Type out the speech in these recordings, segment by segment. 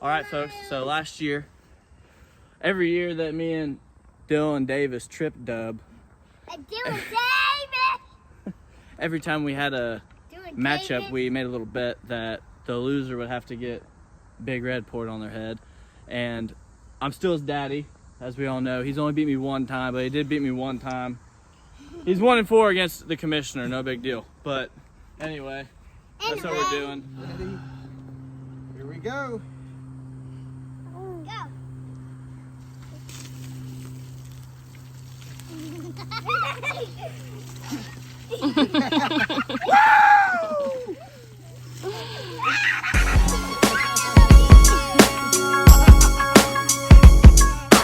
All right, folks, so last year, every year that me and Dylan Davis tripped dub, every time we had a matchup, we made a little bet that the loser would have to get Big Red poured on their head. And I'm still his daddy, as we all know. He's only beat me one time, but he did beat me one time. He's 1-4 against the commissioner, no big deal. But anyway, that's what we're doing. Ready? Here we go.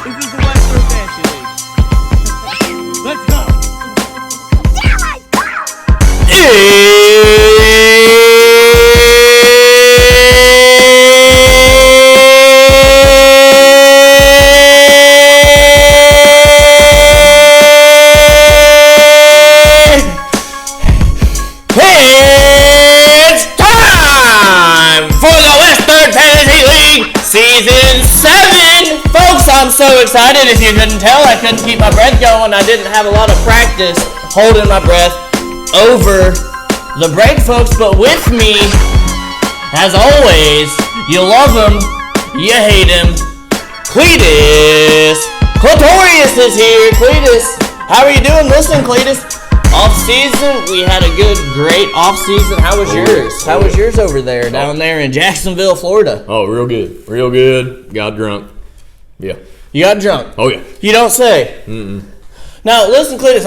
This is the W3FL Begins. Let's go. Season 7! Folks, I'm so excited. If you couldn't tell, I couldn't keep my breath going. I didn't have a lot of practice holding my breath over the break, folks. But with me, as always, you love him, you hate him, Cletus. Clitorius is here. Cletus, how are you doing? Listen, Cletus. Off-season, we had a great off-season. How was yours? How was yours over there, down there in Jacksonville, Florida? Oh, real good. Real good. Got drunk. Yeah. You got drunk? Oh, yeah. You don't say? Mm-mm. Now, listen, Cletus,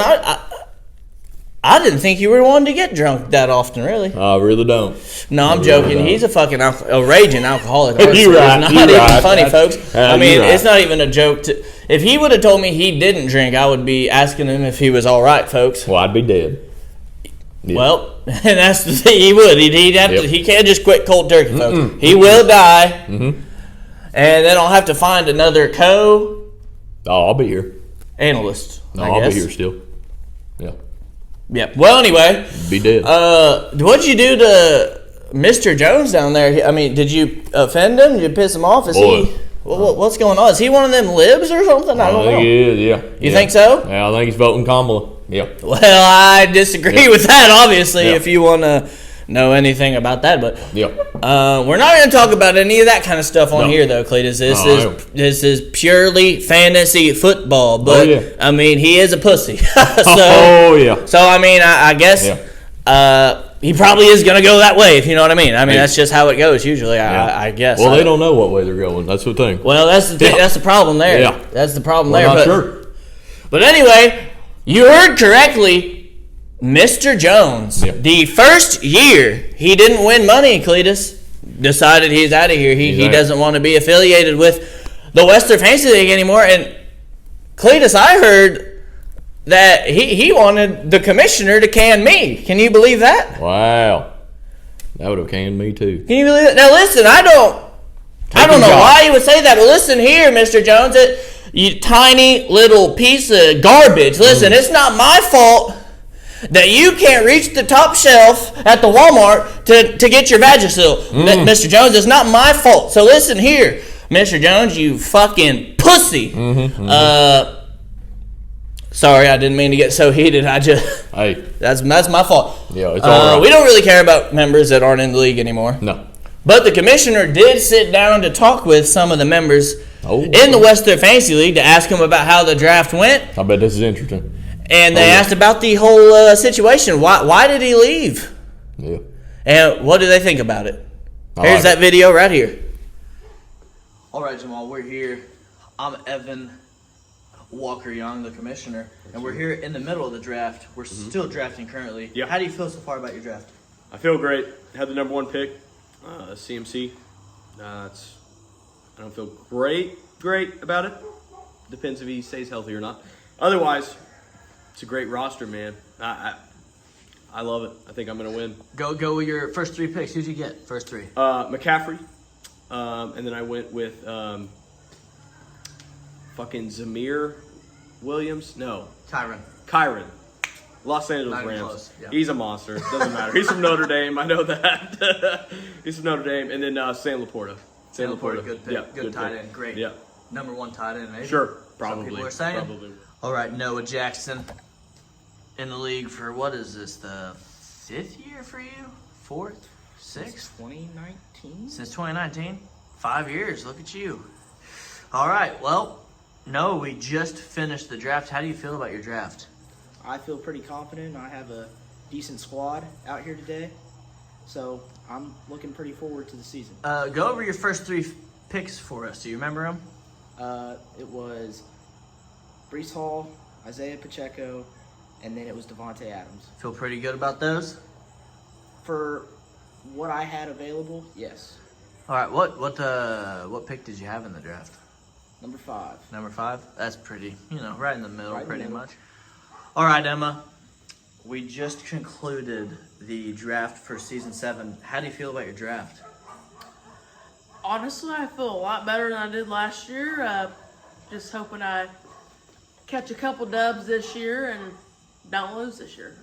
I didn't think you were one to get drunk that often, really. I really don't. No, I'm joking. Really He's a fucking a raging alcoholic. You're right. It's not You're even right. funny, folks. I mean, right. it's not even a joke. If he would have told me he didn't drink, I would be asking him if he was all right, folks. Well, I'd be dead. Yeah. Well, and that's the thing. He would. He'd have Yep. to. He can't just quit cold turkey, folks. He will die, Mm-hmm. and then I'll have to find another Oh, I'll be here. analyst. No, I I'll guess. be here still. Yeah. Yep. Well, anyway. Be dead. What'd you do to Mr. Jones down there? I mean, did you offend him? Did you piss him off? Is Boy. he? What's going on? Is he one of them libs or something? I don't think know. he is, yeah. You think so? Yeah, I think he's voting Kamala. Yeah. Well, I disagree with that, obviously, Yeah. if you want to know anything about that. But Yeah. we're not going to talk about any of that kind of stuff on here, though, Cletus. This is purely fantasy football. But, yeah. I mean, he is a pussy. Oh, yeah. So, I mean, I guess he probably is going to go that way, if you know what I mean. I mean, that's just how it goes usually, I guess. Well, they don't know what way they're going. That's the thing. Well, that's the problem there. Yeah. That's the problem Well, there. not sure. But anyway, you heard correctly. Mr. Jones, the first year he didn't win money, Cletus, decided he's out of here. He doesn't want to be affiliated with the Western Fantasy League anymore. And Cletus, I heard that he wanted the commissioner to can me. Can you believe that? Wow. That would have canned me, too. Can you believe that? Now listen, I don't know why you would say that, but listen here, Mr. Jones, you tiny little piece of garbage. Listen, it's not my fault that you can't reach the top shelf at the Walmart to get your Vagisil. Mr. Jones, it's not my fault. So listen here, Mr. Jones, you fucking pussy. Sorry, I didn't mean to get so heated. Hey. That's my fault. Yeah, it's all right. We don't really care about members that aren't in the league anymore. No. But the commissioner did sit down to talk with some of the members in the Western Fantasy League to ask them about how the draft went. I bet this is interesting. And they asked about the whole situation. Why did he leave? Yeah. And what do they think about it? I Here's like that video right here. All right, Jamal, we're here. I'm Evan Walker Young, the commissioner, and we're here in the middle of the draft. We're still drafting currently. Yeah. How do you feel so far about your draft? I feel great. Had the number 1 pick, CMC. I don't feel great about it. Depends if he stays healthy or not. Otherwise, it's a great roster, man. I love it. I think I'm going to win. Go with your first 3 picks. Who'd you get? First 3. McCaffrey. And then I went with fucking Zamir Williams. No. Kyron. Los Angeles Not even Rams. close, yeah. He's a monster. Doesn't matter. He's from Notre Dame. I know that. He's from Notre Dame. And then Sam Laporta. Taylor Porter. Good pick. Yeah, good tight pick. end. Great. Yeah. Number 1 tight end, maybe. Sure. Some Probably. people are saying. Probably. All right, Noah Jackson in the league for what is this, the 5th year for you? 4th? 6th? 2019. Since 2019? 5 years. Look at you. All right. Well, Noah, we just finished the draft. How do you feel about your draft? I feel pretty confident. I have a decent squad out here today, so I'm looking pretty forward to the season. Go over your first 3 picks for us. Do you remember them? It was Brees Hall, Isaiah Pacheco, and then it was Devontae Adams. Feel pretty good about those? For what I had available, yes. All right. What pick did you have in the draft? Number 5. Number 5? That's pretty, right in the middle, Right in the pretty middle. much. All right, Emma. We just concluded the draft for season 7. How do you feel about your draft? Honestly, I feel a lot better than I did last year. Just hoping I catch a couple dubs this year and don't lose this year.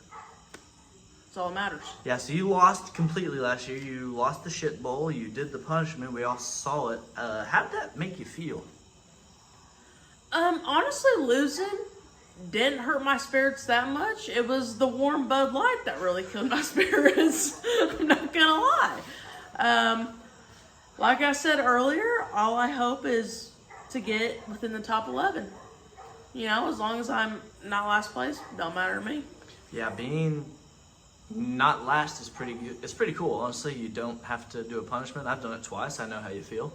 That's all that matters. Yeah, so you lost completely last year. You lost the shit bowl. You did the punishment. We all saw it. How did that make you feel? Honestly, losing didn't hurt my spirits that much. It was the warm Bud Light that really killed my spirits. I'm not gonna lie. Like I said earlier, all I hope is to get within the top 11. As long as I'm not last place, don't matter to me. Yeah, being not last is pretty good. It's pretty cool. Honestly, you don't have to do a punishment. I've done it twice. I know how you feel.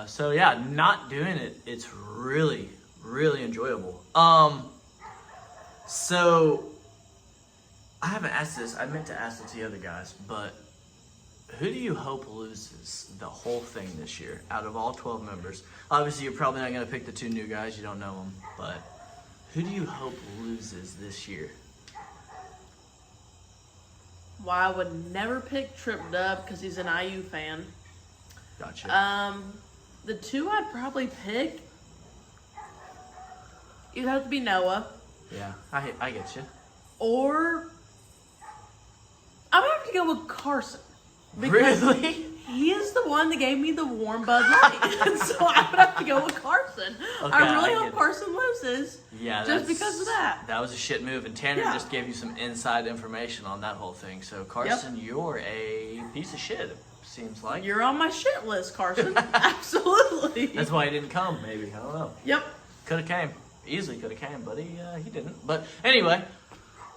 So yeah, not doing it, it's really, really enjoyable. So I haven't asked this. I meant to ask it to the other guys, but who do you hope loses the whole thing this year out of all 12 members? Obviously, you're probably not going to pick the 2 new guys. You don't know them, but who do you hope loses this year? Well, I would never pick Trip Dub because he's an IU fan. Gotcha. The 2 I'd probably pick, you'd have to be Noah, Yeah, I get you. or I'm gonna have to go with Carson. Because Really? he is the one that gave me the warm Bud Light. So I would have to go with Carson. Okay, I really I hope get it. Carson loses. Yeah, Just because of that. That was a shit move, and Tanner Yeah. just gave you some inside information on that whole thing. So Carson, you're a piece of shit. It seems like. You're on my shit list, Carson. Absolutely. That's why he didn't come. Maybe, I don't know. Yep. Could have came. Easily could have came, but he didn't. But anyway,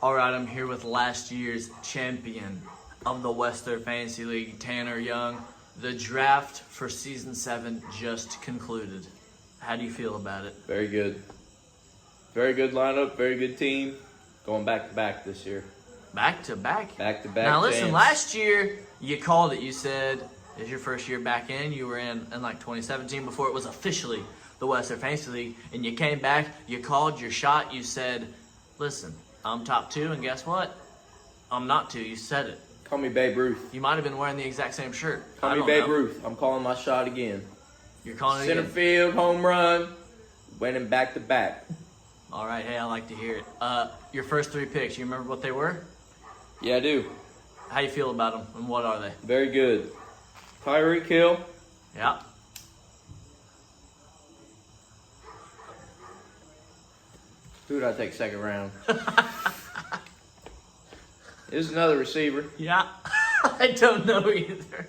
all right. I'm here with last year's champion of the Western Fantasy League, Tanner Young. The draft for season 7 just concluded. How do you feel about it? Very good. Very good lineup. Very good team. Going back to back this year. Back to back. Back to back. Now listen, champs. last year you called it. You said it's your first year back in. You were in like 2017 before it was officially the Western Fantasy League, and you came back. You called your shot. You said, "Listen, I'm top 2, and guess what? I'm not 2." You said it. Call me Babe Ruth. You might have been wearing the exact same shirt. Call I me don't Babe know. Ruth. I'm calling my shot again. You're calling it Center again? field, home run. Winning back to back. All right. Hey, I like to hear it. Your first 3 picks. You remember what they were? Yeah, I do. How you feel about them, and what are they? Very good. Tyreek Hill. Yeah. Who did I take second round? This is another receiver. Yeah. I don't know either.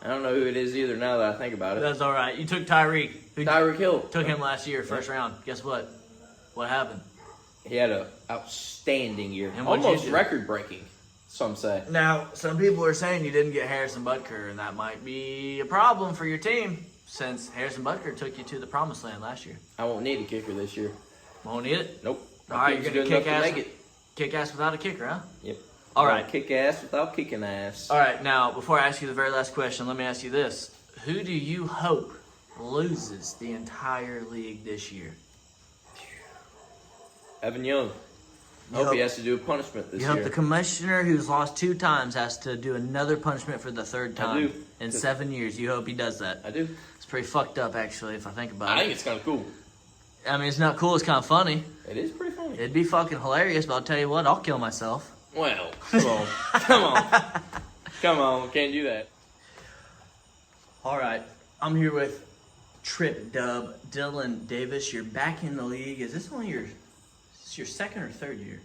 I don't know who it is either now that I think about it. That's all right. You took Tyreek. Who Tyreek Hill. took him last year, first round. Guess what? What happened? He had an outstanding year. And what'd you Almost do? record breaking, some say. Now, some people are saying you didn't get Harrison Butker, and that might be a problem for your team since Harrison Butker took you to the promised land last year. I won't need a kicker this year. Won't need it? Nope. All right, Kicker's you're going good to kick enough ass. make it. Kick ass without a kicker, huh? Yep. All right. Kick ass without kicking ass. All right, now, before I ask you the very last question, let me ask you this. Who do you hope loses the entire league this year? Evan Young. I You hope he hope- has to do a punishment this You year. hope the commissioner who's lost 2 times has to do another punishment for the 3rd I time do. in 7 years. You hope he does that. I do. It's pretty fucked up, actually, if I think about I it. think it's kind of cool. I mean, it's not cool. It's kind of funny. It is pretty funny. It'd be fucking hilarious, but I'll tell you what, I'll kill myself. Well, come on. Come on. Come on. Can't do that. All right. I'm here with Trip Dub, Dylan Davis. You're back in the league. Is this your second or third year?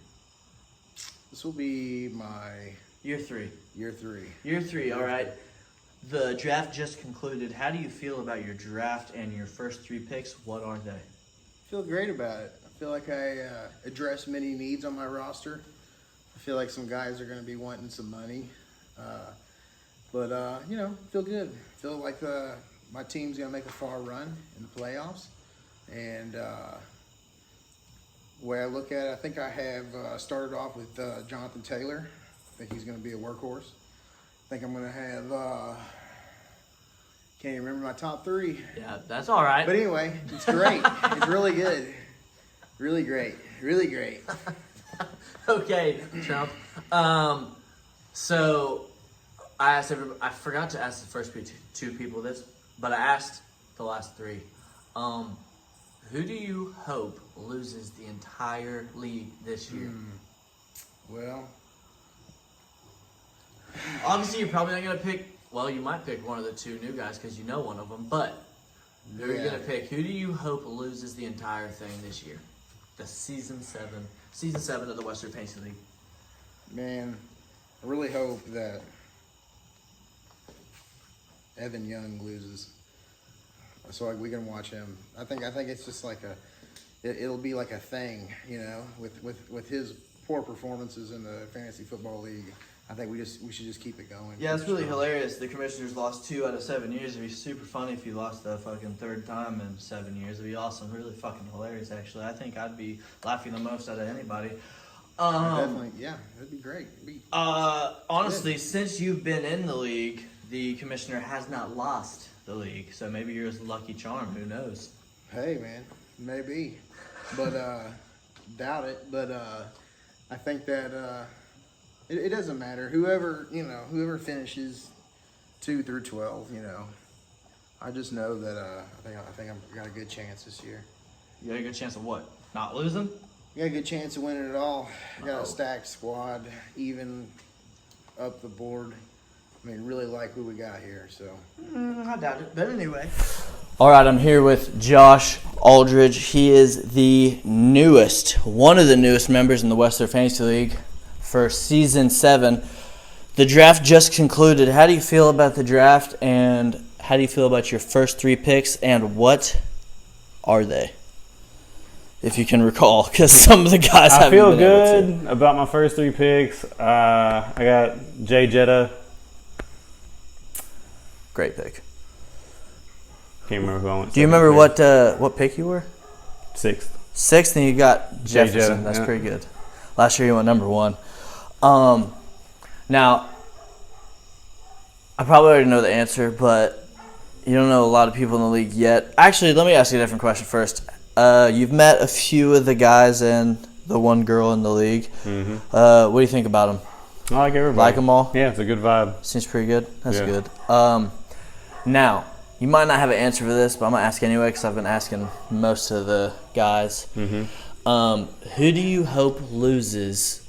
This will be my Year three. year 3. Year three, all right. The draft just concluded. How do you feel about your draft and your first 3 picks? What are they? Feel great about it. I feel like I addressed many needs on my roster. I feel like some guys are going to be wanting some money. But feel good. Feel like my team's going to make a far run in the playoffs. And the way I look at it, I think I have started off with Jonathan Taylor. I think he's going to be a workhorse. I think I'm going to have, can't even remember my top 3. Yeah, that's all right. But anyway, it's great. It's really good. Really great. Really great. Okay, Trump. So I asked I forgot to ask the first 2 people this, but I asked the last 3. Who do you hope loses the entire league this year? Well, Obviously, you're probably not gonna pick. Well, you might pick one of the 2 new guys because you know one of them. But who are you gonna pick? Who do you hope loses the entire thing this year? The season 7 of the Western Fantasy League. man, I really hope that Evan Young loses, so we can watch him. I think it's just like it'll be like a thing, with his poor performances in the fantasy football league. I think we should just keep it going. Yeah, it's really hilarious. The Commissioners lost 2 out of 7 years. It'd be super funny if you lost the fucking 3rd time in 7 years. It'd be awesome. Really fucking hilarious, actually. I think I'd be laughing the most out of anybody. Definitely, yeah, it'd be great. Honestly, since you've been in the league, the Commissioner has not lost the league. So maybe you're his lucky charm. Who knows? Hey, man, maybe, but doubt it. But I think that it doesn't matter. Whoever finishes 2 through 12, I just know that I think I've got a good chance this year. You got a good chance of what? Not losing? You got a good chance of winning it all. I got a stacked squad, even up the board. I mean, really like who we got here. So I doubt it. But anyway. All right, I'm here with Josh Aldridge. He is one of the newest members in the Western Fantasy League for season 7. The draft just concluded. How do you feel about the draft, and how do you feel about your first 3 picks, and what are they? If you can recall, because some of the guys haven't been able to. I feel good about my first 3 picks. I got Jay Jetta. Great pick. Can't remember who I went. Do you remember what pick you were? 6th. 6th, and you got Jefferson. Jetta, That's yeah. pretty good. Last year you went number 1. Now, I probably already know the answer, but you don't know a lot of people in the league yet. Actually, let me ask you a different question first. You've met a few of the guys and the one girl in the league. Mm-hmm. What do you think about them? I like everybody. Like them all? Yeah, it's a good vibe. Seems pretty good. That's Yeah. good. Now, you might not have an answer for this, but I'm going to ask anyway because I've been asking most of the guys. Mm-hmm. Who do you hope loses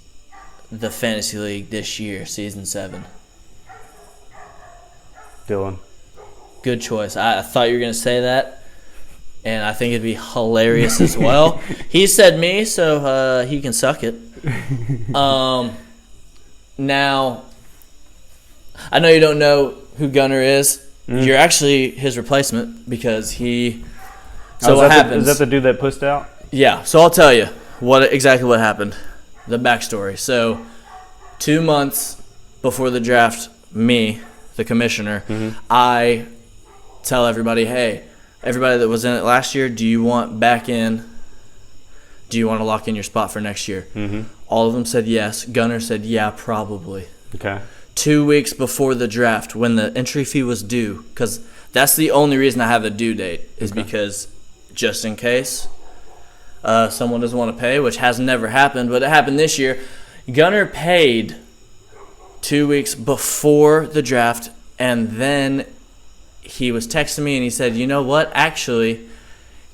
the fantasy league this year, season 7? Dylan. Good choice. I thought you were going to say that, and I think it'd be hilarious as well. He said me, so he can suck it. Now, I know you don't know who Gunner is. You're actually his replacement because he. So what happens? Is that the dude that pushed out? Yeah. So I'll tell you exactly what happened. The backstory. So 2 months before the draft, me, the commissioner, I tell everybody, hey, everybody that was in it last year, do you want back in? Do you want to lock in your spot for next year? All of them said yes. Gunner said, yeah, probably. Okay. 2 weeks before the draft, when the entry fee was due, because that's the only reason I have a due date, is because just in case someone doesn't want to pay, which has never happened, but it happened this year. Gunner paid 2 weeks before the draft, and then he was texting me and he said, you know what, actually,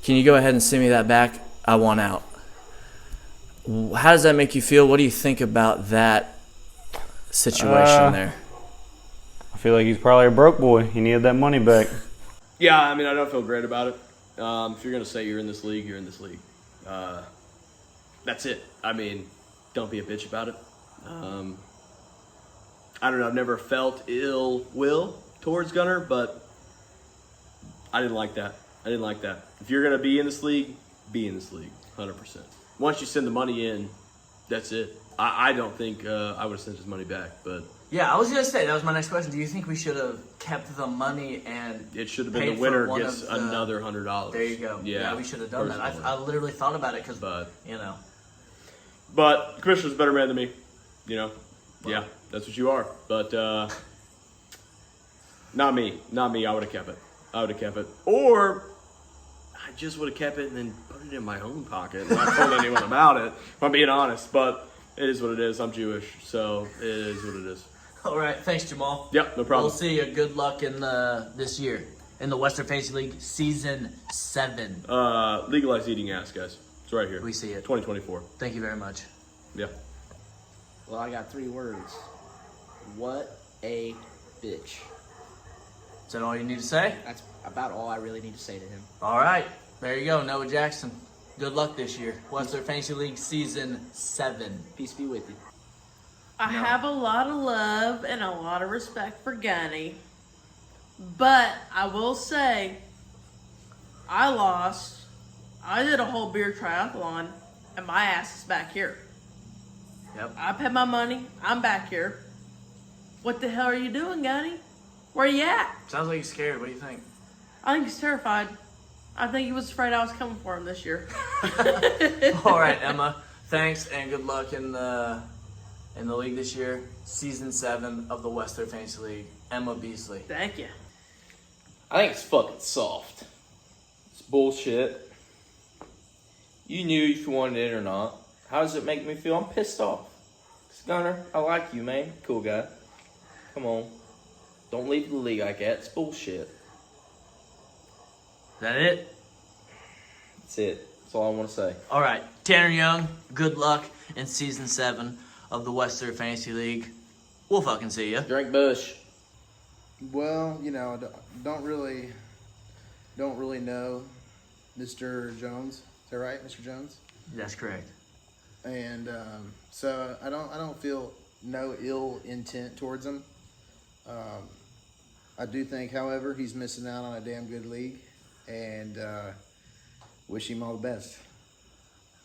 can you go ahead and send me that back? I want out. How does that make you feel? What do you think about that situation there? I feel like he's probably a broke boy. He needed that money back. Yeah, I mean, I don't feel great about it. If you're going to say you're in this league, you're in this league. That's it. I mean, don't be a bitch about it. I don't know. I've never felt ill will towards Gunner, but I didn't like that. If you're going to be in this league, be in this league, 100%. Once you send the money in, that's it. I don't think I would have sent his money back, but... Yeah, I was going to say, that was my next question. Do you think we should have kept the money and it should have been the winner gets another $100. There you go. Yeah, we should have done that. I literally thought about it because, you know. But the commissioner's a better man than me, you know. Well, yeah, that's what you are. But not me. I would have kept it. Or I just would have kept it and then put it in my own pocket and not told anyone about it, if I'm being honest. But it is what it is. I'm Jewish, so it is what it is. All right, thanks, Jamal. Yep, no problem. We'll see you. Good luck in this year in the Western Fantasy League Season 7. Legalize eating ass, guys. It's right here. We see it. 2024. Thank you very much. Yeah. Well, I got 3 words. What a bitch. Is that all you need to say? That's about all I really need to say to him. All right. There you go, Noah Jackson. Good luck this year. Western Fantasy League Season 7. Peace be with you. I have a lot of love and a lot of respect for Gunny. But I will say, I lost. I did a whole beer triathlon, and my ass is back here. Yep. I paid my money. I'm back here. What the hell are you doing, Gunny? Where you at? Sounds like he's scared. What do you think? I think he's terrified. I think he was afraid I was coming for him this year. All right, Emma. Thanks and good luck in the league this year. Season 7 of the Western Fantasy League. Emma Beasley. Thank you. I think it's fucking soft. It's bullshit. You knew if you wanted it or not. How does it make me feel? I'm pissed off. Gunner, I like you, man. Cool guy. Come on. Don't leave the league like that. It's bullshit. Is that it? That's it. That's all I want to say. All right. Tanner Young, good luck in Season 7 of the Western Fantasy League. We'll fucking see ya. Drink Bush. Well, you know, don't really know Mr. Jones. Is that right, Mr. Jones? That's correct. And so I don't feel no ill intent towards him. I do think, however, he's missing out on a damn good league, and wish him all the best.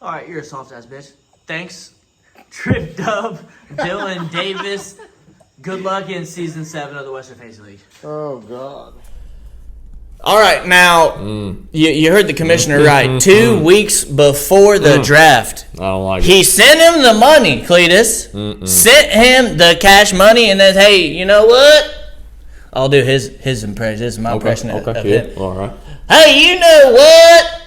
All right, you're a soft ass bitch. Thanks, Trip Dub, Dylan Davis. Good luck in Season 7 of the Western Fantasy League. Oh God. All right, now, you heard the commissioner right. 2 weeks before the draft, I don't like it. he sent him the money, Cletus. Sent him the cash money and then, hey, you know what? I'll do his impression. This is my impression of him. All right. Hey, you know what?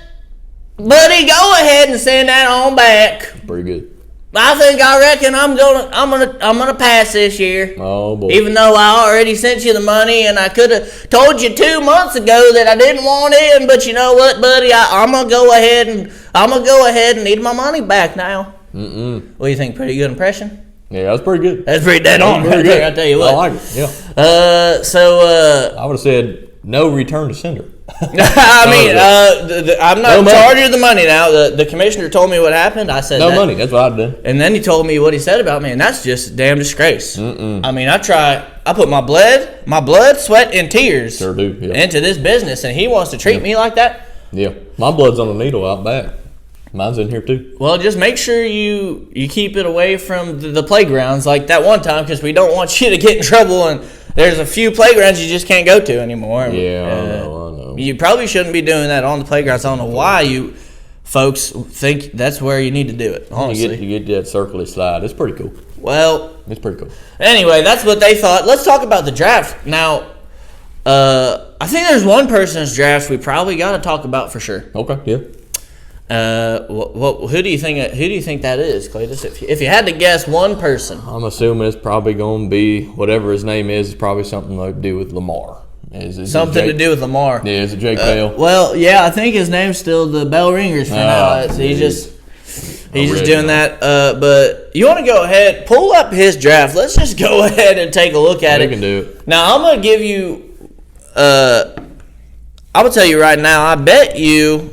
Buddy, go ahead and send that on back. Pretty good. I reckon I'm gonna pass this year. Oh boy. Even though I already sent you the money and I could have told you 2 months ago that I didn't want in, but you know what, buddy? I'm gonna go ahead and need my money back now. What do you think? Pretty good impression? Yeah, that's pretty good. That's pretty dead on right there. I tell you what. I like it. Yeah. I would have said no return to sender. I mean, I'm not in charge of the money now. The commissioner told me what happened. I said no money. That's what I'd done. And then he told me what he said about me, and that's just a damn disgrace. I mean, I put my blood, sweat, and tears into this business, and he wants to treat me like that? Yeah. My blood's on a needle out back. Mine's in here too. Well, just make sure you keep it away from the playgrounds like that one time, because we don't want you to get in trouble, and there's a few playgrounds you just can't go to anymore. Yeah, I know. You probably shouldn't be doing that on the playgrounds. I don't know why you folks think that's where you need to do it, honestly. You get that circly slide. It's pretty cool. Well, it's pretty cool. Anyway, that's what they thought. Let's talk about the draft. Now, I think there's one person's draft we probably got to talk about for sure. Okay, yeah. Who do you think that is, Cletus? If you had to guess one person, I'm assuming it's probably going to be whatever his name is. Probably something to do with Lamar. Something to do with Lamar. Yeah, is it Jake Bell? Well, yeah, I think his name's still the Bell Ringers for now. He's just doing that. But you want to go ahead, pull up his draft. Let's just go ahead and take a look at it. We can do it. Now I'm gonna give you. I will tell you right now, I bet you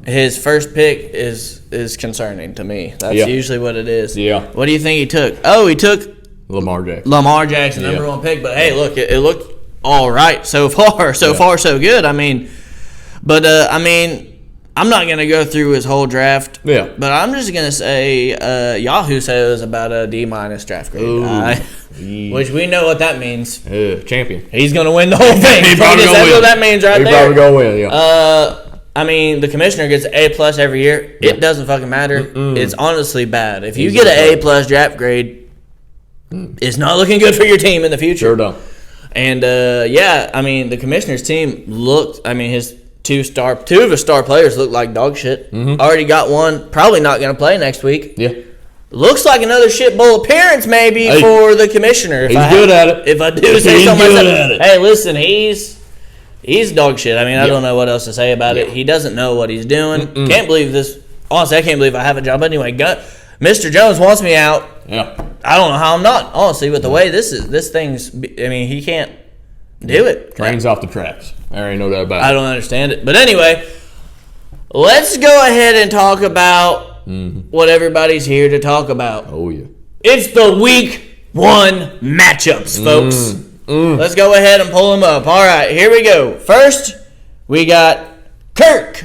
his first pick is concerning to me. That's usually what it is. Yeah. What do you think he took? Oh, he took Lamar Jackson. Lamar Jackson, number one pick. But hey, look, it looked all right so far. So far, so good. I mean, but I'm not gonna go through his whole draft. Yeah. But I'm just gonna say Yahoo said it was about a D- draft grade. Which we know what that means. Champion. He's gonna win the whole thing. He probably gonna That's win. what that means right He there. probably gonna win. Yeah. I mean, the commissioner gets an A+ every year. It doesn't fucking matter. It's honestly bad. If you get an A+ draft grade, it's not looking good for your team in the future. Sure don't. And I mean, the commissioner's team looked. I mean, his two of his star players looked like dog shit. Already got one. Probably not going to play next week. Yeah. Looks like another shit bowl appearance maybe for the commissioner. He's good at it. If I do say so myself. Hey, listen, he's dog shit. I mean, I don't know what else to say about it. He doesn't know what he's doing. Can't believe this. Honestly, I can't believe I have a job. But anyway, Mr. Jones wants me out. Yeah. I don't know how I'm not. Honestly, with the way this thing's, I mean, he can't do it. Trains off the tracks. There ain't no doubt about it. I don't understand it. But anyway, let's go ahead and talk about what everybody's here to talk about. Oh, yeah. It's the week 1 matchups, folks. Let's go ahead and pull them up. All right, here we go. First, we got Kirk.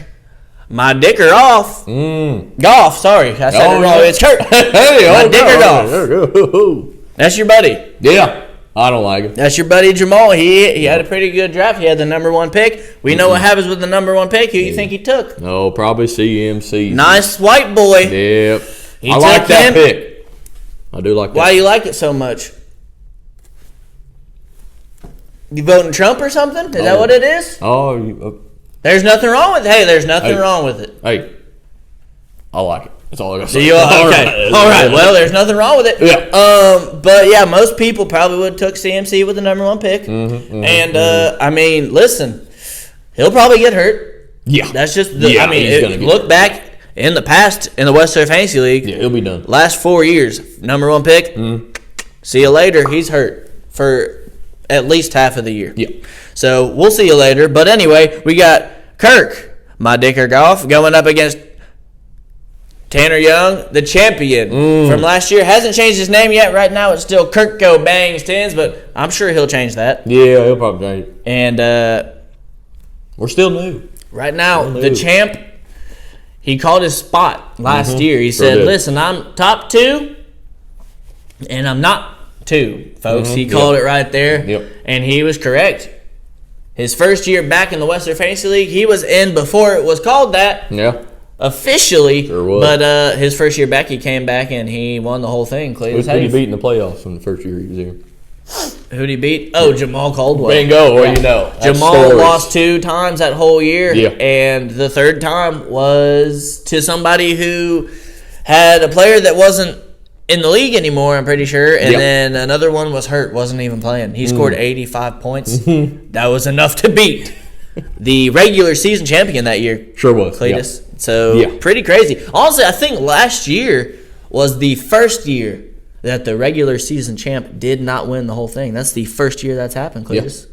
My dicker off. Golf, sorry. I said it wrong. It's Kirk. My dicker Golf. That's your buddy. Yeah. I don't like it. That's your buddy Jamal. He had a pretty good draft. He had the number 1 pick. We know what happens with the number 1 pick. Who you think he took? No, probably CMC. Nice white boy. Yep. He I like took that him. pick. I do like that. Why do you like it so much? You voting Trump or something? Is that what it is? Oh, There's nothing wrong with it. Hey, there's nothing wrong with it. hey. I like it. That's all I got to So say. you okay? All right. Well, there's nothing wrong with it. Yeah. But yeah, most people probably would have took CMC with the number 1 pick. And I mean, listen, he'll probably get hurt. Yeah. That's just. Yeah, he's gonna get look hurt. back in the past in the Western Fantasy League. Yeah, he'll be done. Last 4 years, number 1 pick. See you later. He's hurt for at least half of the year. Yeah. So we'll see you later. But anyway, we got Kirk, my dicker Golf, going up against Tanner Young, the champion from last year. Hasn't changed his name yet. Right now, it's still Kirk Go Bangs 10s, but I'm sure he'll change that. Yeah, he'll probably change it. And We're still new. right now, the champ, he called his spot last year. He said, did. listen, I'm top 2, and I'm not 2, folks. He called it right there, Yep. and he was correct. His first year back in the Western Fantasy League, he was in before it was called that. Yeah. Officially, Sure was. but his first year back, he came back and he won the whole thing. Cletus, Who'd he beat in the playoffs in the first year he was here? Who'd he beat? Oh, Jamal Caldwell. Bingo, well, you know. That's Jamal stories. lost 2 times that whole year, Yeah. and the third time was to somebody who had a player that wasn't in the league anymore, I'm pretty sure, and Yep. then another one was hurt, wasn't even playing. He scored 85 points. That was enough to beat the regular season champion that year, Sure was. Cletus. So, Yeah. pretty crazy. Honestly, I think last year was the first year that the regular season champ did not win the whole thing. That's the first year that's happened, Cletus.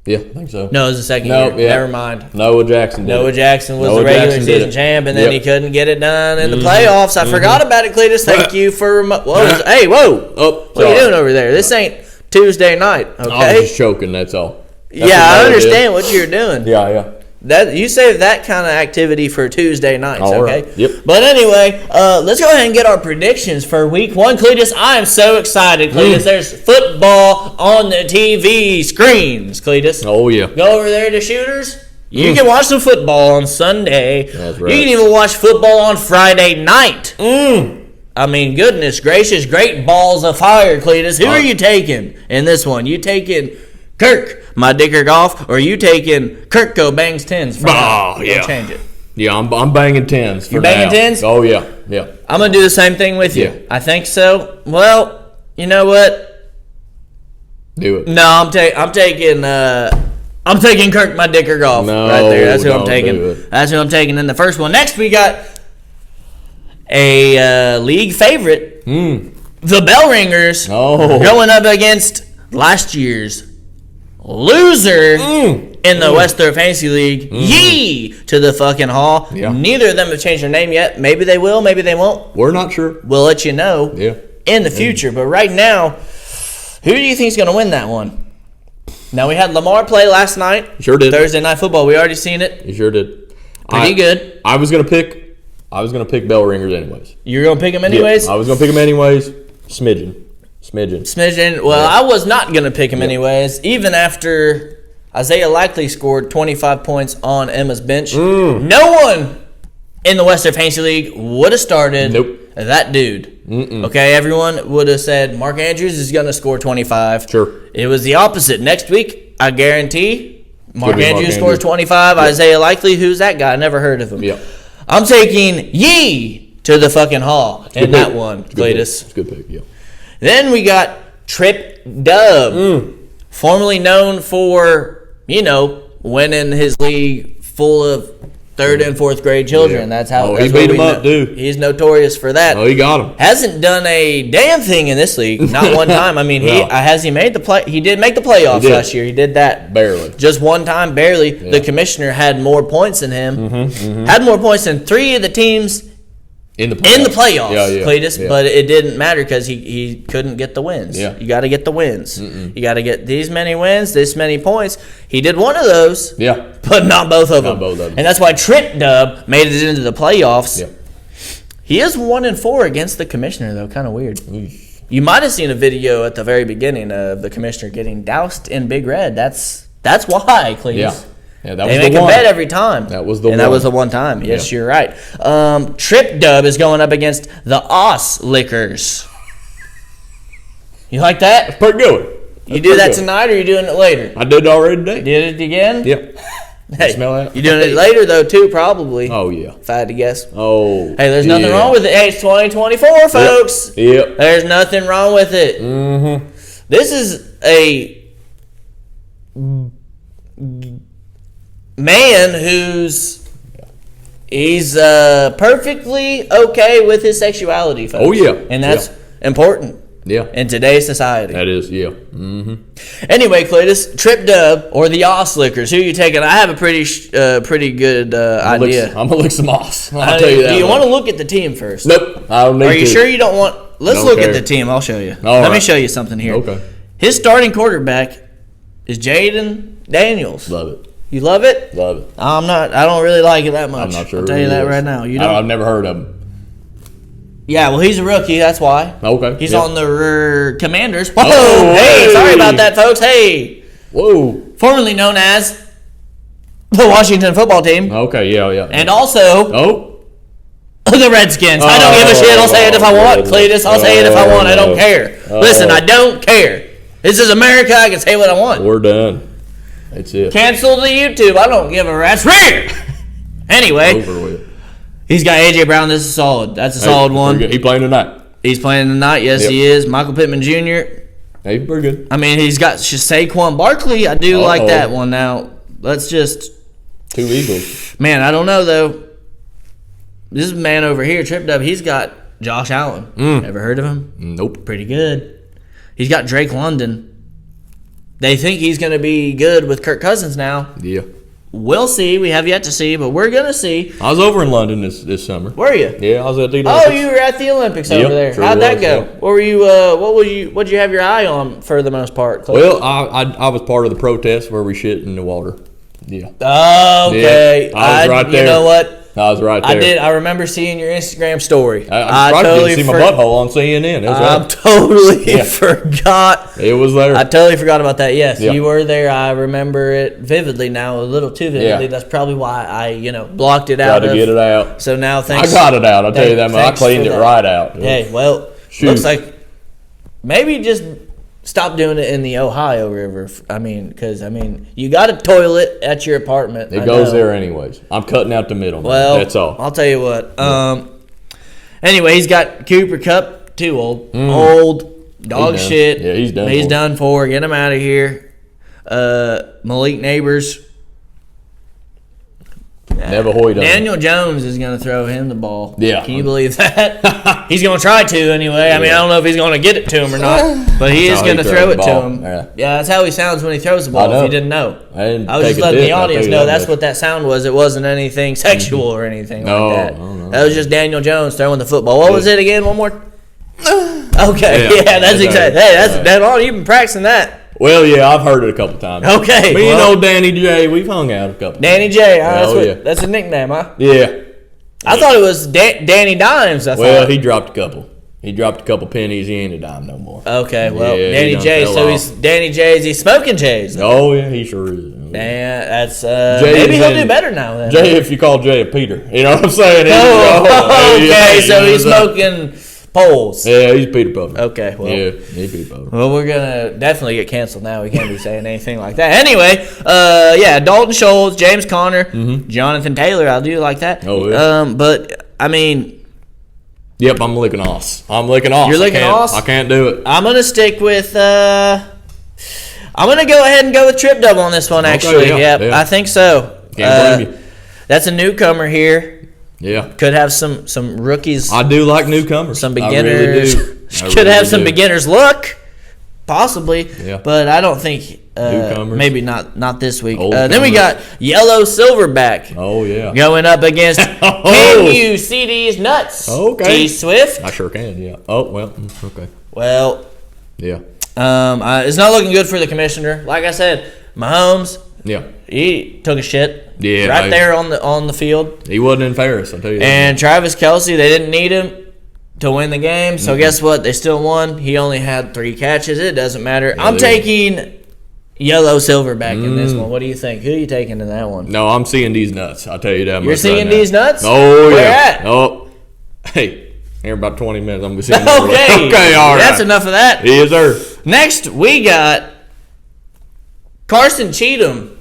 Yeah, I think so. No, it was the second No, year. yeah. Never mind. Noah Jackson did Noah it. Jackson was Noah the regular Jackson did season it. champ, and then Yep. he couldn't get it done in the playoffs. I forgot about it, Cletus. Thank you for hey, whoa. Oh, What are you sorry. doing over there? This ain't Tuesday night, I was okay? just choking, that's all. That's Yeah, what I Noah understand what you're doing. did. Yeah. That you save that kind of activity for Tuesday nights, All okay? right. Yep. But anyway, let's go ahead and get our predictions for week 1. Cletus, I am so excited, Cletus. There's football on the TV screens, Cletus. Oh, yeah. Go over there to Shooters. You can watch some football on Sunday. That's right. You can even watch football on Friday night. I mean, goodness gracious, great balls of fire, Cletus. Who are you taking in this one? You taking Kirk, my dicker Golf, or you taking Kirk Go Bangs 10s? Oh, yeah. Don't change it. Yeah, I'm banging 10s for You banging now. 10s? Oh, yeah. I'm going to do the same thing with you. Yeah. I think so. Well, you know what? Do it. No, I'm taking Kirk, my dicker Golf, No, right there. That's who I'm don't taking. do it. That's who I'm taking in the first one. Next, we got a league favorite, the Bell Ringers, Oh. going up against last year's loser in the Western Fantasy League. Yee to the fucking Hall. Yeah. Neither of them have changed their name yet. Maybe they will, maybe they won't. We're not sure. We'll let you know in the future. But right now, who do you think is going to win that one? Now, we had Lamar play last night. Sure did. Thursday Night Football. We already seen it. You sure did. Pretty good. I was gonna pick bell ringers anyways. You're going to pick him anyways? Yeah, I was gonna pick him anyways. Smidgen. Well, I was not going to pick him anyways, even after Isaiah Likely scored 25 points on Emma's bench. No one in the Western Fantasy League would have started that dude. Okay, everyone would have said Mark Andrews is going to score 25. Sure. It was the opposite. Next week, I guarantee Mark Andrews scores Andrews. 25. Isaiah Likely, who's that guy? I never heard of him. Yeah. I'm taking Yee to the fucking Hall in that one, Cletus. It's a good pick, yeah. Then we got Trip Dub, formerly known for, winning his league full of third and fourth grade children. Yeah. That's how he beat him up, dude. He's notorious for that. Oh, he got him. Hasn't done a damn thing in this league, not one time. I mean, he made the play? He did make the playoffs last year. He did that barely, just one time, barely. Yeah. The commissioner had more points than him. Had more points than 3 of the teams in the playoffs, Cletus, but it didn't matter because he couldn't get the wins. Yeah. You got to get the wins. You got to get these many wins, this many points. He did one of those, but not both of them. And that's why Trip Dub made it into the playoffs. Yeah. He is 1-4 against the commissioner, though. Kind of weird. You might have seen a video at the very beginning of the commissioner getting doused in Big Red. That's why, Cletus. Yeah, that they was make a bet every time. That was the one. That was the one time. Yes, you're right. Trip Dub is going up against the Os Lickers. You like that? That's pretty good. You do that tonight, or are you doing it later? I did it already today. Did it again? Yep. Hey, smell that? You doing it later though too? Probably. Oh yeah. If I had to guess. Oh. Hey, there's nothing wrong with it. Hey, it's 2024, folks. Yep. There's nothing wrong with it. This is a man he's perfectly okay with his sexuality, folks. Oh yeah. And that's important. Yeah. In today's society. That is, Anyway, Cletus, Trip Dub or the Os Lickers, who you taking? I have a pretty good idea. I'm gonna lick some Os. I'll tell you that. Do you want to look at the team first? Nope. I don't need to. Are you sure you don't want? Let's look at the team. I'll show you. Let me show you something here. Okay. His starting quarterback is Jaden Daniels. Love it. You love it? Love it. I'm not. I don't really like it that much. I'm not sure. I'll tell you that right now. You don't. I've never heard of him. Yeah, well, he's a rookie. That's why. Okay. He's on the Commanders. Whoa! Oh, hey, sorry about that, folks. Hey. Whoa. Formerly known as the Washington football team. Okay. Yeah. And also. The Redskins. I don't give a shit. I'll say it if I want. Cletus, I'll say it if I want. I don't care. Listen, I don't care. This is America. I can say what I want. We're done. That's it. Cancel the YouTube. I don't give a rat's rear. Anyway. Over with. He's got A.J. Brown. This is solid. That's a solid one. He playing tonight. He's playing tonight. Yes, he is. Michael Pittman Jr. Hey, pretty good. I mean, he's got Saquon Barkley. I do like that one. Now, let's just... 2 Eagles. Man, I don't know, though. This man over here, Trip Dub, he's got Josh Allen. Ever heard of him? Nope. Pretty good. He's got Drake London. They think he's going to be good with Kirk Cousins now. Yeah. We'll see. We have yet to see, but we're going to see. I was over in London this summer. Were you? Yeah, I was at the Olympics. Oh, you were at the Olympics over there. Sure How'd that was, go? yeah. What were you? What'd you have your eye on for the most part? Clay? Well, I was part of the protest where we shit in the water. Yeah. Oh, okay. Yeah, I was right there. You know what? I was right there. I remember seeing your Instagram story. I totally didn't see my butthole on CNN. I totally forgot. It was there. I totally forgot about that. Yes, you were there. I remember it vividly now, a little too vividly. Yeah. That's probably why I, blocked it out. Got to get it out. So now, thanks. I got it out. I'll tell you that much. I cleaned it right out. Hey, well, looks like maybe just stop doing it in the Ohio River. Because you got a toilet at your apartment. It goes there anyways. I'm cutting out the middle. Well, that's all. I'll tell you what. Anyway, he's got Cooper Kupp, too old. Old, dog shit. Yeah, he's done. He's done for. Get him out of here. Malik Neighbors. Never hoid on. Daniel Jones is going to throw him the ball. Yeah. Can you believe that? He's going to try to anyway. I mean, I don't know if he's going to get it to him or not, but he is going to throw it to him. Yeah, that's how he sounds when he throws the ball, if you didn't know. I was just letting the audience know that's what that sound was. It wasn't anything sexual or anything like that. No. That was just Daniel Jones throwing the football. What was it again? One more? Okay, yeah, that's exactly. Hey, that's all. You've been practicing that. Well, yeah, I've heard it a couple times. Okay. Me and old Danny J, we've hung out a couple Danny times. J, that's a nickname, huh? Yeah. I thought it was Danny Dimes. Well, he dropped a couple. He dropped a couple pennies. He ain't a dime no more. Okay, well, Yeah, Danny he done J, fell so off. he's Danny J's, he's smoking J's. Oh, yeah, he sure is. Man, that's, Jay maybe is he'll in- do better now then. Jay, if you call Jay a Peter. You know what I'm saying? Okay, so he's smoking poles. Yeah, he's Peter Puffin. Okay, well. Yeah, he's Peter Puffin. Well, we're going to definitely get canceled now. We can't be saying anything like that. Anyway, yeah, Dalton Schultz, James Conner, Jonathan Taylor. I do like that. Oh, yeah. But, I mean, Yep, I'm licking Oss. You're licking Oss? I can't do it. I'm going to stick with, I'm going to go ahead and go with Trip Double on this one, actually. yeah, Yep, yeah. I think so. Can't blame you. That's a newcomer here. Yeah. Could have some rookies. I do like newcomers. Some I beginners. really do. I Could really have some do. beginners look, possibly. Yeah. But I don't think Newcomers. maybe not this week. Old Then we comers. got Yellow Silverback Oh, yeah. going up against Can You See These Nuts? Okay. T Swift. I sure can, yeah. Oh, well, okay. Well, Yeah. it's not looking good for the commissioner. Like I said, Mahomes, Yeah. he took a shit. Yeah, Right there on the field. He wasn't in Ferris, I'll tell you that. And Travis Kelce, they didn't need him to win the game. So guess what? They still won. He only had 3 catches. It doesn't matter. Yeah, I'm they- taking Yellow Silverback in this one. What do you think? Who are you taking in that one? No, I'm seeing these nuts. I'll tell you that much. You're seeing right now. these nuts? Oh, Where yeah. at? Oh, hey, here in about 20 minutes, I'm going to be seeing them. Okay. Okay, all right. That's enough of that. Yes, sir. Next, we got Carson Cheatham.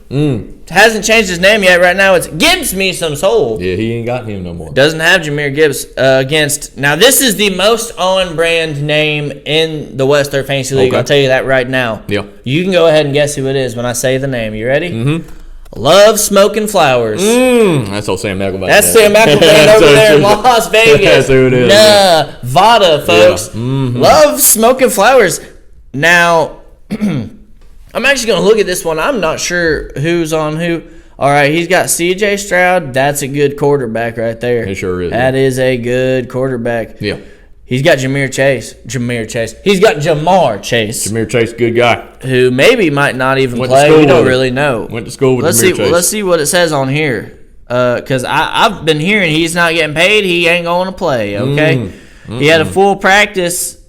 Hasn't changed his name yet. Right now, it's Gibbs Me Some Soul. Yeah, he ain't got him no more. Doesn't have Jahmyr Gibbs against. Now, this is the most on-brand name in the West Third Fantasy League. Okay. I'll tell you that right now. Yeah. You can go ahead and guess who it is when I say the name. You ready? Mm-hmm. Love Smoking Flowers. That's old Sam McElvain. That's Sam McElvain over there in Las Vegas. That's who it is. Nevada, folks. Yeah. Mm-hmm. Love Smoking Flowers. Now, I'm actually going to look at this one. I'm not sure who's on who. All right, he's got C.J. Stroud. That's a good quarterback right there. It sure is. That is a good quarterback. Yeah. He's got Jahmyr Chase. He's got Jamar Chase, Jahmyr Chase, good guy. who maybe might not even Went to play. school We don't with him. really know. Went to school with Let's Jahmyr see. Chase. Let's see what it says on here. Because I've been hearing he's not getting paid. He ain't going to play. Okay. He had a full practice.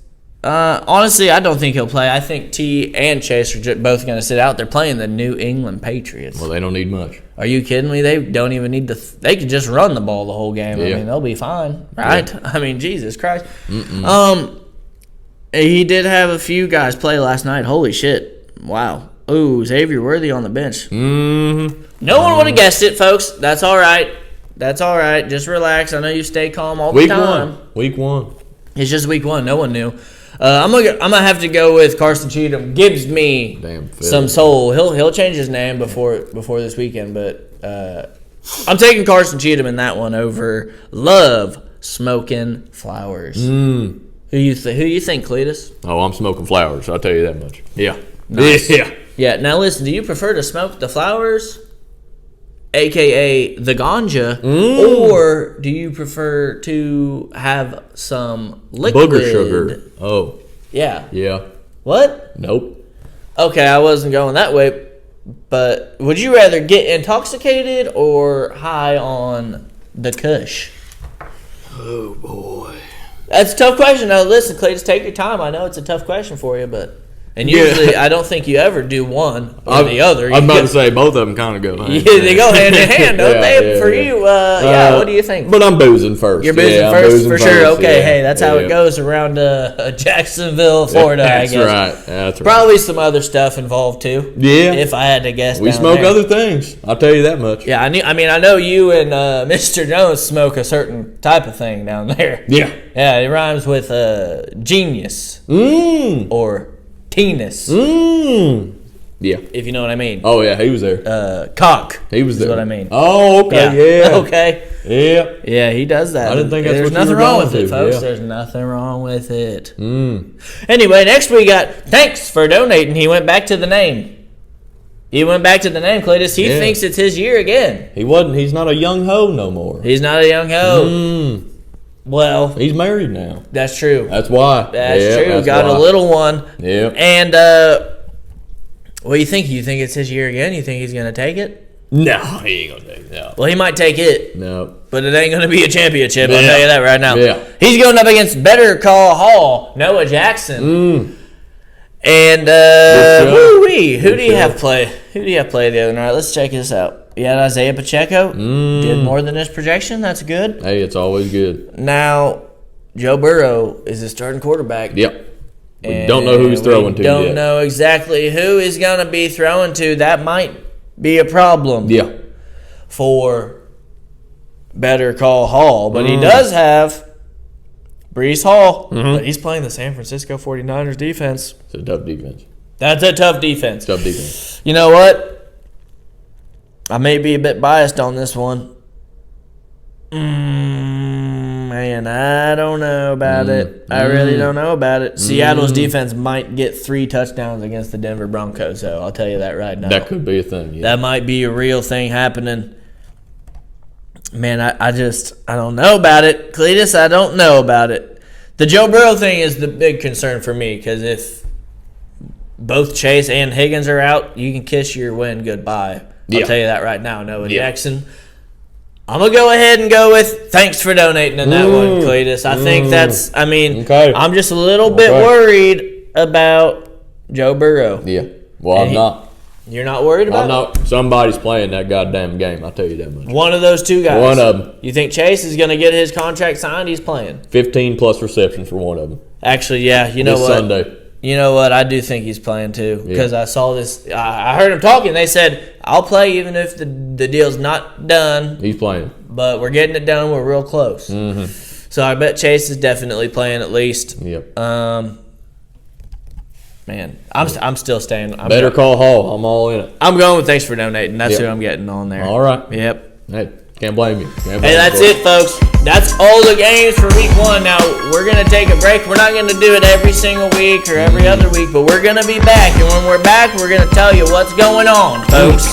Honestly, I don't think he'll play. I think T and Chase are both going to sit out. They're playing the New England Patriots. Well, they don't need much. Are you kidding me? They don't even need to. They can just run the ball the whole game. I Yeah. mean, they'll be fine, right? Yeah. I mean, Jesus Christ. He did have a few guys play last night. Holy shit! Wow. Ooh, Xavier Worthy on the bench. No one would have guessed it, folks. That's all right. That's all right. Just relax. I know you stay calm all the time. Week one. It's just week one. No one knew. I'm gonna have to go with Carson Cheatham. Gives me Damn Philly. some soul. He'll change his name before this weekend, but I'm taking Carson Cheatham in that one over Love Smoking Flowers. Who you think, Cletus? Oh, I'm smoking flowers. I'll tell you that much. Yeah. Nice. Yeah. Yeah. Now listen. Do you prefer to smoke the flowers, aka the ganja, or do you prefer to have some liquid Booger sugar. Oh. Yeah. Yeah. What? Nope. Okay, I wasn't going that way, but would you rather get intoxicated or high on the kush? Oh boy. That's a tough question. Now, listen, Cletus, take your time. I know it's a tough question for you, but usually I don't think you ever do one or the other. I'm about to say both of them kind of go hand in Yeah, hand. they go hand in hand, don't Yeah, they? yeah, For yeah. you, what do you think? But I'm boozing first. You're boozing I'm first, boozing for sure. first, Okay, yeah, hey, that's how yeah. it goes around Jacksonville, Florida, That's I guess. right. That's right. Probably some other stuff involved too. Yeah. If I had to guess, We down smoke there. other things. I'll tell you that much. Yeah, I know you and Mr. Jones smoke a certain type of thing down there. Yeah. Yeah, it rhymes with genius or penis. Yeah. If you know what I mean. Oh yeah, he was there. Cock. He was there. Is what I mean. Oh okay. Yeah. Okay. Yeah. Yeah, he does that. I didn't think that's There's what you nothing were wrong going with it, to, folks. yeah. There's nothing wrong with it. Anyway, next we got thanks for donating. He went back to the name. Cletus. He Yeah. thinks it's his year again. He wasn't. He's not a young ho no more. He's not a young hoe. Well, He's married now. that's true. That's why. That's Yeah, true. that's Got why. a little one. Yeah. And what do you think? You think it's his year again? You think he's gonna take it? No, he ain't gonna take it. No. Well, he might take it. No. But it ain't going to be a championship. I'll Yeah. tell you that right now. Yeah. He's going up against Better Call Hall, Noah Jackson. And show. woo-wee. Who Good do you show. have play? Who do you have play the other night? Let's check this out. You had Isaiah Pacheco. Did more than his projection. That's good. Hey, it's always good. Now, Joe Burrow is the starting quarterback. Yep. We don't know who he's throwing to We don't yet. know exactly who he's going to be throwing to. That might be a problem. Yeah. For Better Call Hall, but he does have Brees Hall, but he's playing the San Francisco 49ers defense. It's a tough defense. That's a tough defense. Tough defense. You know what? I may be a bit biased on this one. Man, I don't know about it. I really don't know about it. Seattle's defense might get 3 touchdowns against the Denver Broncos, so I'll tell you that right now. That could be a thing. Yeah. That might be a real thing happening. Man, I don't know about it. Cletus, I don't know about it. The Joe Burrow thing is the big concern for me because if both Chase and Higgins are out, you can kiss your win goodbye. Yeah. I'll tell you that right now. Noah Jackson. I'm going to go ahead and go with thanks for donating in that one, Cletus. I think that's, Okay. I'm just a little bit worried about Joe Burrow. Yeah. Well, I'm not. You're not worried about I'm not. Somebody's playing that goddamn game. I'll tell you that much. one of those two guys? One of them. You think Chase is going to get his contract signed? He's playing. 15 plus receptions for one of them. Actually, yeah. You know This what? Sunday. You know what? I do think he's playing too because I saw this. I heard him talking. They said, "I'll play even if the deal's not done, He's playing. but we're getting it done. We're real close." So I bet Chase is definitely playing at least. Yep. Man, I'm still staying. Better Call Hall. I'm all in it. I'm going with thanks for donating. That's Yep. who I'm getting on there. All right. Yep. Hey, can't blame you. Can't blame Hey, you that's for it, folks. That's all the games for week 1. Now, we're going to take a break. We're not going to do it every single week or every other week, but we're going to be back. And when we're back, we're going to tell you what's going on, folks.